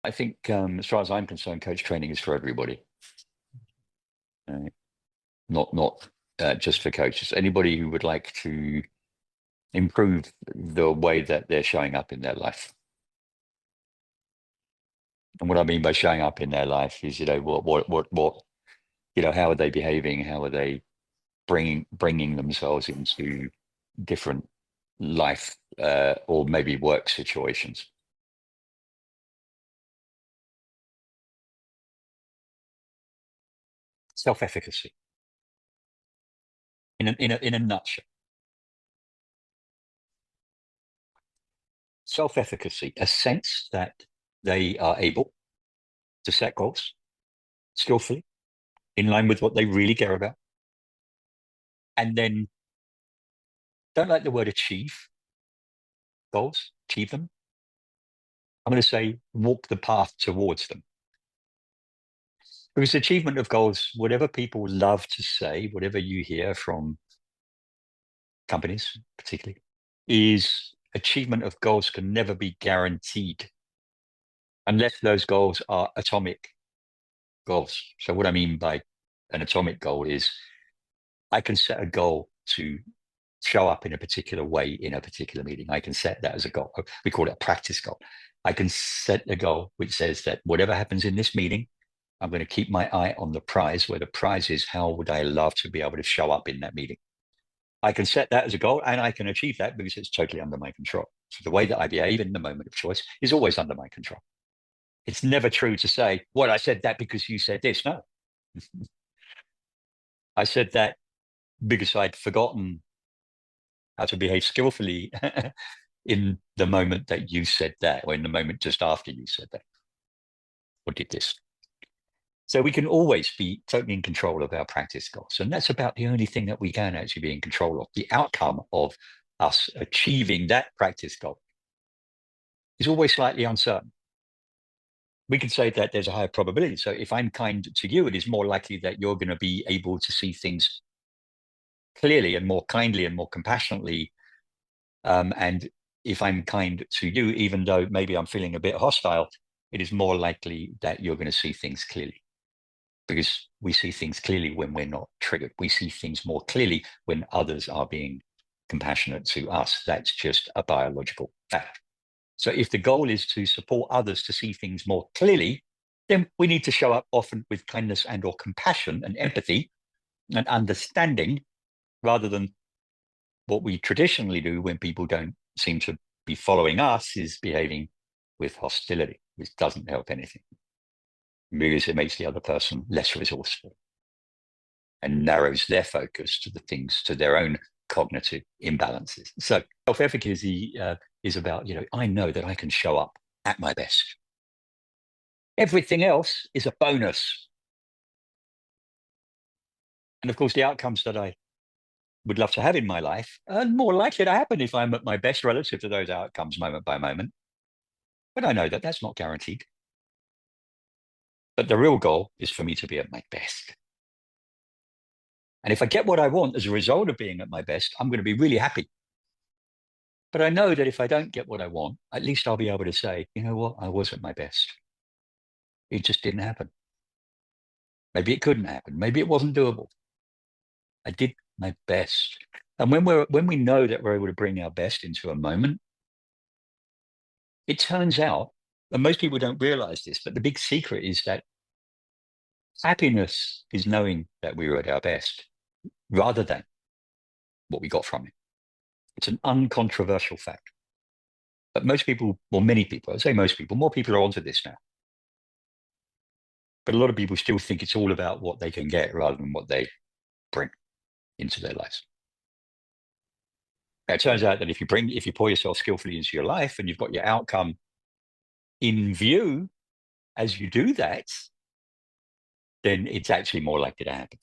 I think, as far as I'm concerned, coach training is for everybody. Not just for coaches. Anybody who would like to improve the way that they're showing up in their life. And what I mean by showing up in their life is, what, how are they behaving? How are they bringing themselves into different life or maybe work situations? Self-efficacy, in a nutshell. Self-efficacy, a sense that they are able to set goals skillfully, in line with what they really care about, and then don't like the word achieve goals, achieve them. I'm going to say walk the path towards them. Because achievement of goals, whatever people love to say, whatever you hear from companies particularly, is achievement of goals can never be guaranteed unless those goals are atomic goals. So what I mean by an atomic goal is I can set a goal to show up in a particular way in a particular meeting. I can set that as a goal. We call it a practice goal. I can set a goal which says that whatever happens in this meeting, I'm going to keep my eye on the prize, where the prize is how would I love to be able to show up in that meeting. I can set that as a goal and I can achieve that because it's totally under my control. So the way that I behave in the moment of choice is always under my control. It's never true to say, well, I said that because you said this. No. I said that because I'd forgotten how to behave skillfully in the moment that you said that, or in the moment just after you said that, or did this. So we can always be totally in control of our practice goals. And that's about the only thing that we can actually be in control of. The outcome of us achieving that practice goal is always slightly uncertain. We could say that there's a higher probability. So if I'm kind to you, it is more likely that you're going to be able to see things clearly and more kindly and more compassionately. And if I'm kind to you, even though maybe I'm feeling a bit hostile, it is more likely that you're going to see things clearly. Because we see things clearly when we're not triggered. We see things more clearly when others are being compassionate to us. That's just a biological fact. So if the goal is to support others to see things more clearly, then we need to show up often with kindness and or compassion and empathy and understanding, rather than what we traditionally do when people don't seem to be following us, is behaving with hostility, which doesn't help anything, because it makes the other person less resourceful and narrows their focus to the things, to their own cognitive imbalances. So self-efficacy is about, I know that I can show up at my best. Everything else is a bonus. And of course, the outcomes that I would love to have in my life are more likely to happen if I'm at my best relative to those outcomes moment by moment. But I know that that's not guaranteed. But the real goal is for me to be at my best. And if I get what I want as a result of being at my best, I'm going to be really happy. But I know that if I don't get what I want, at least I'll be able to say, you know what, I was at my best. It just didn't happen. Maybe it couldn't happen. Maybe it wasn't doable. I did my best. And when we know that we're able to bring our best into a moment, it turns out, and most people don't realize this, but the big secret is that happiness is knowing that we were at our best rather than what we got from it. It's an uncontroversial fact. But most people, well, many people, I say most people, more people are onto this now. But a lot of people still think it's all about what they can get rather than what they bring into their lives. Now, it turns out that if you pour yourself skillfully into your life and you've got your outcome in view as you do that, then it's actually more likely to happen.